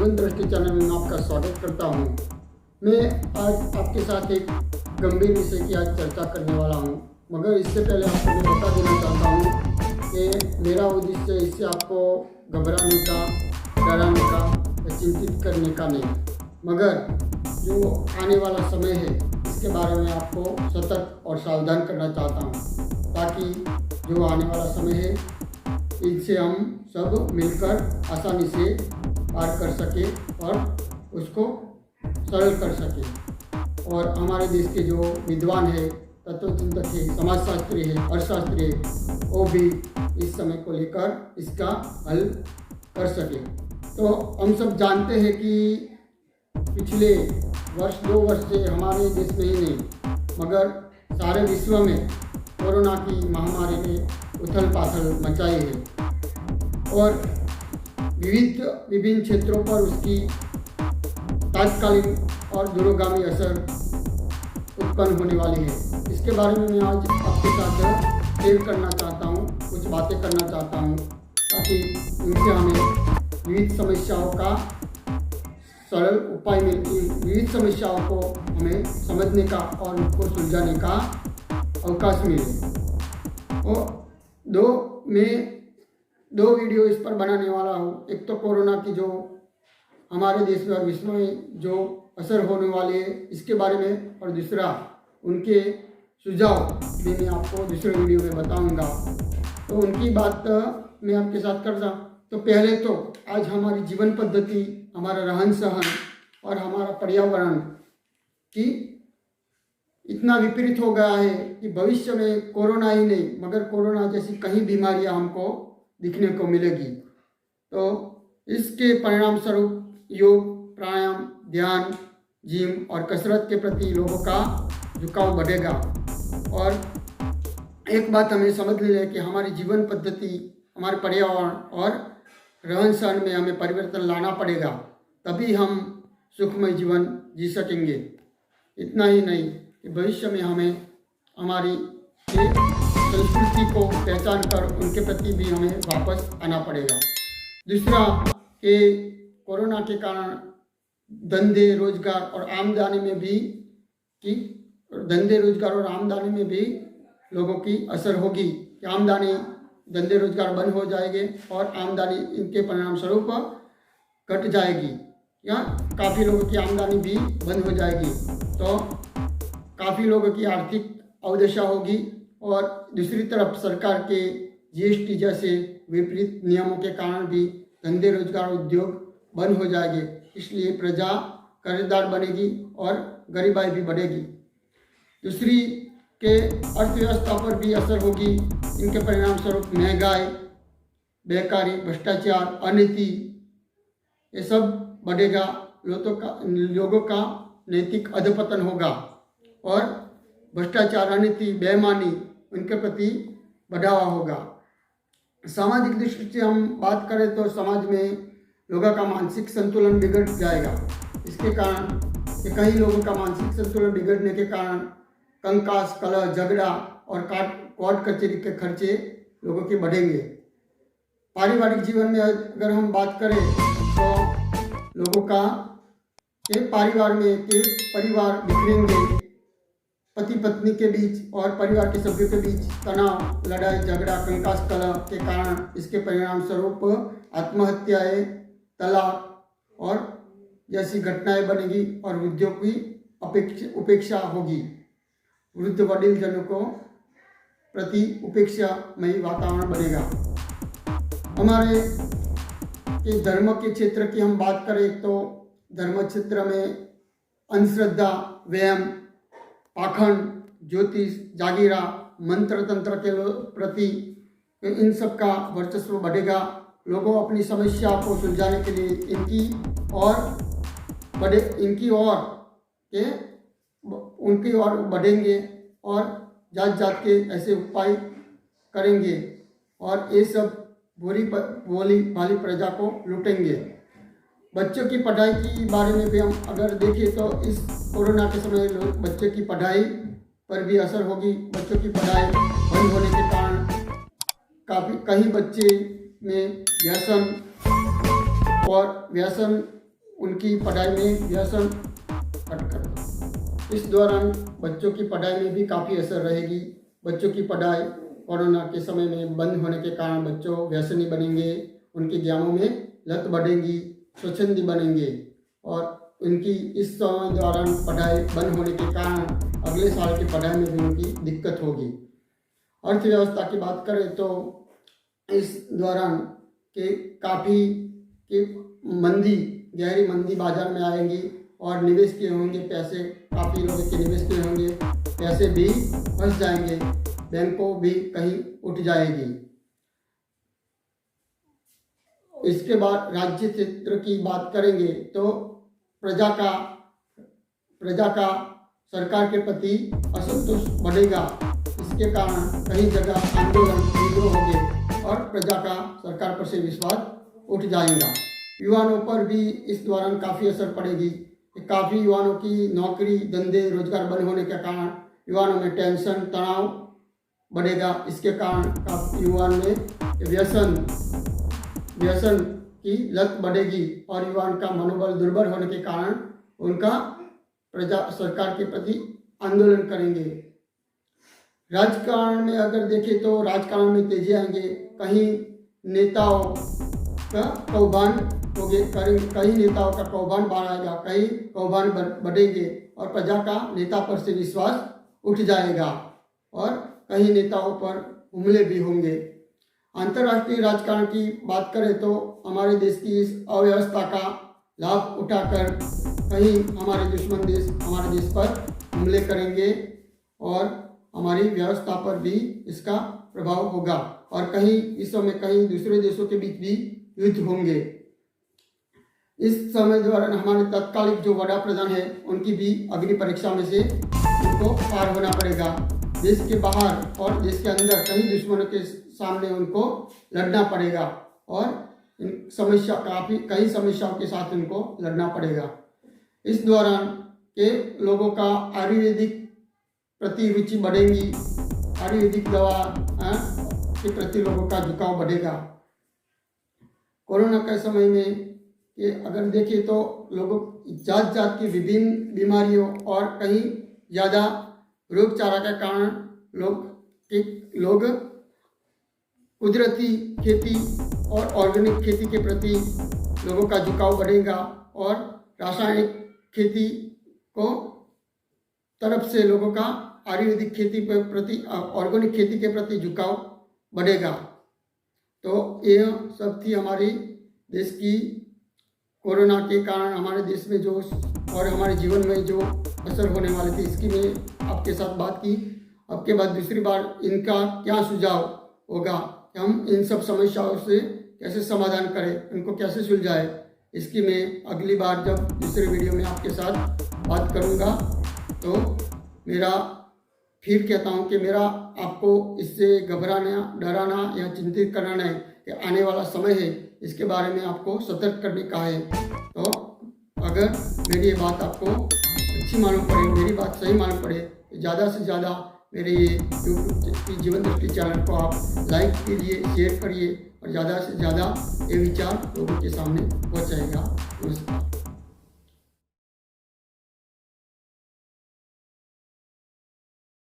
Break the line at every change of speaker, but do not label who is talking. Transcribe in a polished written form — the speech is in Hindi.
जीवन दृष्टि चैनल में आपका स्वागत करता हूं। मैं आज आपके साथ एक गंभीर विषय की आज चर्चा करने वाला हूं, मगर इससे पहले आपको मैं बता देना चाहता हूं कि मेरा उद्देश्य इससे आपको घबराने का, डराने का या चिंतित करने का नहीं, मगर जो आने वाला समय है इसके बारे में आपको सतर्क और सावधान करना चाहता हूं, ताकि जो आने वाला समय है इनसे हम सब मिलकर आसानी से पार कर सके और उसको सरल कर सके। और हमारे देश के जो विद्वान है, तत्वचिंतक है, समाजशास्त्री है, अर्थशास्त्री है, वो भी इस समय को लेकर इसका हल कर सके। तो हम सब जानते हैं कि पिछले वर्ष 2 वर्ष से हमारे देश में ही नहीं मगर सारे विश्व में कोरोना की महामारी ने उथल पाथल मचाई है और विभिन्न क्षेत्रों पर उसकी तात्कालिक और दूरगामी असर उत्पन्न होने वाली है। इसके बारे में मैं आज आपके साथ शेयर करना चाहता हूँ, कुछ बातें करना चाहता हूँ, ताकि इनसे हमें विविध समस्याओं का सरल उपाय विविध समस्याओं को हमें समझने का और उनको सुलझाने का अवकाश मिले। और मैं दो वीडियो इस पर बनाने वाला हूँ। एक तो कोरोना की जो हमारे देश में और विश्व में जो असर होने वाले हैं इसके बारे में, और दूसरा उनके सुझाव भी मैं आपको दूसरे वीडियो में बताऊंगा। तो उनकी बात मैं आपके साथ करता। तो पहले तो आज हमारी जीवन पद्धति, हमारा रहन सहन और हमारा पर्यावरण की इतना विपरीत हो गया है कि भविष्य में कोरोना ही नहीं मगर कोरोना जैसी कई बीमारियां हमको दिखने को मिलेगी। तो इसके परिणाम स्वरूप योग, प्राणायाम, ध्यान, जिम और कसरत के प्रति लोगों का झुकाव बढ़ेगा। और एक बात हमें समझ लेनी है कि हमारी जीवन पद्धति, हमारे पर्यावरण और रहन सहन में हमें परिवर्तन लाना पड़ेगा, तभी हम सुखमय जीवन जी सकेंगे। इतना ही नहीं कि भविष्य में हमें हमारी संस्कृति को पहचान कर उनके प्रति भी हमें वापस आना पड़ेगा। दूसरा कि कोरोना के कारण धंधे रोजगार और आमदनी में भी लोगों की असर होगी कि आमदनी, धंधे रोजगार बंद हो जाएंगे और आमदनी इनके परिणाम स्वरूप घट जाएगी या काफ़ी लोगों की आमदनी भी बंद हो जाएगी। तो काफ़ी लोगों की आर्थिक अवदशा होगी और दूसरी तरफ सरकार के जीएसटी जैसे विपरीत नियमों के कारण भी धंधे रोजगार उद्योग बंद हो जाएंगे। इसलिए प्रजा कर्जदार बनेगी और गरीबाई भी बढ़ेगी। दूसरी के अर्थव्यवस्था पर भी असर होगी। इनके परिणाम स्वरूप महंगाई, बेकारी, भ्रष्टाचार, अनीति ये सब बढ़ेगा। लोगों का नैतिक अधपतन होगा और भ्रष्टाचार, अनीति, बेईमानी उनके प्रति बढ़ावा होगा। सामाजिक दृष्टि से हम बात करें तो समाज में लोगों का मानसिक संतुलन बिगड़ जाएगा। इसके कारण कई लोगों का मानसिक संतुलन बिगड़ने के कारण कंकास, कलह, झगड़ा और कोर्ट कचहरी के खर्चे लोगों के बढ़ेंगे। पारिवारिक जीवन में अगर हम बात करें तो लोगों का परिवार बिखरेंगे। पति पत्नी के बीच और परिवार के सभ्यों के बीच तनाव, लड़ाई, झगड़ा, कंकास, कलह के कारण इसके परिणाम स्वरूप आत्महत्याएं, तलाक और जैसी घटनाएं बनेगी और वृद्धों की उपेक्षा होगी। वृद्ध वडील जनों को प्रति उपेक्षामयी वातावरण बनेगा। हमारे धर्म के क्षेत्र की हम बात करें तो धर्म क्षेत्र में अंधश्रद्धा, वहम, पाखंड, ज्योतिष, जागीरा, मंत्र तंत्र के के इन सब का वर्चस्व बढ़ेगा। लोगों अपनी समस्या को सुलझाने के लिए उनकी ओर बढ़ेंगे और जात जात के ऐसे उपाय करेंगे और ये सब भोली भाली प्रजा को लूटेंगे। बच्चों की पढ़ाई के बारे में भी हम अगर देखें तो इस कोरोना के समय बच्चों की पढ़ाई पर भी असर होगी। बच्चों की पढ़ाई बंद होने के कारण कई बच्चे में व्यसन उनकी पढ़ाई में व्यसन कट कर दो। इस दौरान बच्चों की पढ़ाई में भी काफ़ी असर रहेगी। बच्चों की पढ़ाई कोरोना के समय में बंद होने के कारण बच्चों व्यसनी बनेंगे, उनके गेमों में लत बढ़ेगी, स्वच्छंदी बनेंगे और उनकी इस समय दौरान पढ़ाई बंद होने के कारण अगले साल की पढ़ाई में भी उनकी दिक्कत होगी। अर्थव्यवस्था की बात करें तो इस दौरान के काफ़ी मंदी, गहरी मंदी बाजार में आएगी और निवेश किए होंगे पैसे, काफ़ी लोगों के निवेश किए होंगे पैसे भी फंस जाएंगे, बैंकों भी कहीं उठ जाएगी। इसके बाद राज्य क्षेत्र की बात करेंगे तो प्रजा का सरकार के प्रति असंतोष बढ़ेगा। इसके कारण कई जगह आंदोलन, विद्रोह होंगे और प्रजा का सरकार पर से विश्वास उठ जाएगा। युवाओं पर भी इस दौरान काफ़ी असर पड़ेगी। काफ़ी युवाओं की नौकरी, धंधे, रोजगार बंद होने के कारण युवाओं में टेंशन, तनाव बढ़ेगा। इसके कारण काफ़ी युवाओं में व्यसन की लत बढ़ेगी और युवाओं का मनोबल दुर्बल होने के कारण उनका सरकार के प्रति आंदोलन करेंगे। राजकारण में अगर देखें तो राजकारण में तेजी आएंगे। कहीं नेताओं का कौभांड होंगे, कई नेताओं का कौभांड बढ़ाएगा, कई कौभांड बढ़ेंगे और प्रजा का नेता पर से विश्वास उठ जाएगा और कई नेताओं पर हमले भी होंगे। अंतर्राष्ट्रीय राजकारण की बात करें तो हमारे देश की इस अव्यवस्था का लाभ उठाकर कहीं हमारे दुश्मन देश हमारे देश पर हमले करेंगे और हमारी व्यवस्था पर भी इसका प्रभाव होगा और कहीं विश्व में कहीं दूसरे देशों के बीच भी युद्ध होंगे। इस समय दौरान हमारे तत्कालिक जो वड़ा प्रधान है उनकी भी अग्नि परीक्षा में से उनको पार होना पड़ेगा। देश के बाहर और देश के अंदर कई दुश्मनों के सामने उनको लड़ना पड़ेगा और कई समस्याओं के साथ उनको लड़ना पड़ेगा। इस दौरान के लोगों का आयुर्वेदिक प्रति रुचि बढ़ेगी, आयुर्वेदिक दवा के प्रति लोगों का झुकाव बढ़ेगा। कोरोना के समय में ये अगर देखें तो लोगों जात की विभिन्न बीमारियों और कहीं ज़्यादा रोगचारा के कारण लोग कुदरती खेती और ऑर्गेनिक खेती के प्रति लोगों का झुकाव बढ़ेगा और रासायनिक खेती को तरफ से लोगों का आयुर्वेदिक खेती के प्रति, ऑर्गेनिक खेती के प्रति झुकाव बढ़ेगा। तो यह सब थी हमारी देश की कोरोना के कारण हमारे देश में जो और हमारे जीवन में जो असर होने वाले थे, इसकी मैं आपके साथ बात की। अब के बाद दूसरी बार इनका क्या सुझाव होगा कि हम इन सब समस्याओं से कैसे समाधान करें, इनको कैसे सुलझाएं, इसकी मैं अगली बार जब दूसरे वीडियो में आपके साथ बात करूंगा। तो मेरा फिर कहता हूं कि मेरा आपको इससे घबराना, डराना या चिंतित करना नहीं कि आने वाला समय है, इसके बारे में आपको सतर्क करने का है। तो अगर मेरी ये बात आपको अच्छी मालूम पड़े, मेरी बात सही मालूम पड़े, तो ज़्यादा से ज़्यादा मेरे ये यूट्यूब जीवन दृष्टि चैनल को आप लाइक कीजिए, शेयर करिए और ज़्यादा से ज़्यादा ये विचार लोगों के सामने पहुँचाएगा। नमस्कार।